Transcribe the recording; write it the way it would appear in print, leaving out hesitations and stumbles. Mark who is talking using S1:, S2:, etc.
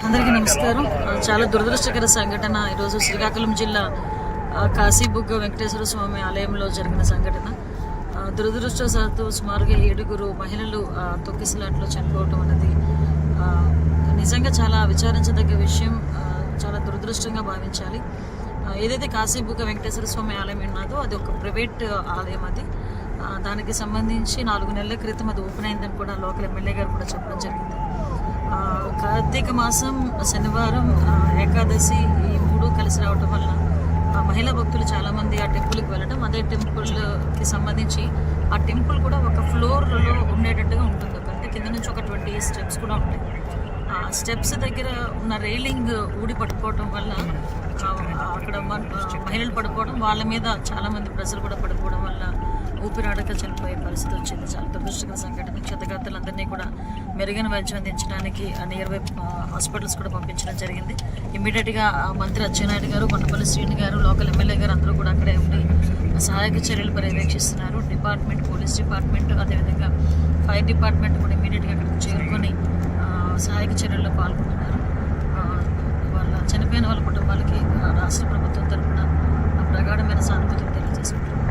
S1: అందరికీ నమస్కారం. చాలా దురదృష్టకర సంఘటన ఈరోజు శ్రీకాకుళం జిల్లా కాశీబుగ్గ వెంకటేశ్వర స్వామి ఆలయంలో జరిగిన సంఘటన. దురదృష్టవశాత్తు సుమారుగా 7 మహిళలు తొక్కిసలాట్లో చనిపోవటం అనేది నిజంగా చాలా విచారించదగ్గ విషయం. చాలా దురదృష్టంగా భావించాలి. ఏదైతే కాశీబుగ్గ వెంకటేశ్వర స్వామి ఆలయం ఉన్నదో అది ఒక ప్రైవేట్ ఆలయం. అది దానికి సంబంధించి 4 నెలల క్రితం అది ఓపెన్ అయిందని కూడా లోకల్ ఎమ్మెల్యే గారు కూడా చెప్పడం జరిగింది. కార్తీక మాసం శనివారం ఏకాదశి ఈ 3 కలిసి రావటం వల్ల మహిళా భక్తులు చాలామంది ఆ టెంపుల్కి వెళ్ళడం, అదే టెంపుల్కి సంబంధించి ఆ టెంపుల్ కూడా ఒక ఫ్లోర్లో ఉండేటట్టుగా ఉంటుంది. అంటే కింద నుంచి ఒక 20 స్టెప్స్ కూడా ఉంటాయి. ఆ స్టెప్స్ దగ్గర ఉన్న రైలింగ్ ఊడి పట్టుకోవడం వల్ల అక్కడ మహిళలు పడుకోవడం, వాళ్ళ మీద చాలామంది ప్రజలు కూడా పడుకోవడం వల్ల ఊపిరాడక చనిపోయే పరిస్థితి వచ్చింది. చాలా దురదృష్టకర సంఘటన. క్షతగాత్రులందరినీ కూడా మెరుగైన వైద్యం అందించడానికి నియర్ బై హాస్పిటల్స్ కూడా పంపించడం జరిగింది. ఇమ్మీడియట్గా మంత్రి అచ్చెన్నాయుడు గారు, కొండపల్లి శ్రీని గారు, లోకల్ ఎమ్మెల్యే గారు అందరూ కూడా అక్కడే ఉండి సహాయక చర్యలు పర్యవేక్షిస్తున్నారు. డిపార్ట్మెంట్, పోలీస్ డిపార్ట్మెంట్, అదేవిధంగా ఫైర్ డిపార్ట్మెంట్ కూడా ఇమ్మీడియట్గా అక్కడికి చేరుకొని సహాయక చర్యల్లో పాల్గొంటున్నారు. వాళ్ళ చనిపోయిన వాళ్ళ కుటుంబాలకి రాష్ట్ర ప్రభుత్వం తరఫున ప్రగాఢమైన సానుభూతిని తెలియజేసుకుంటున్నారు.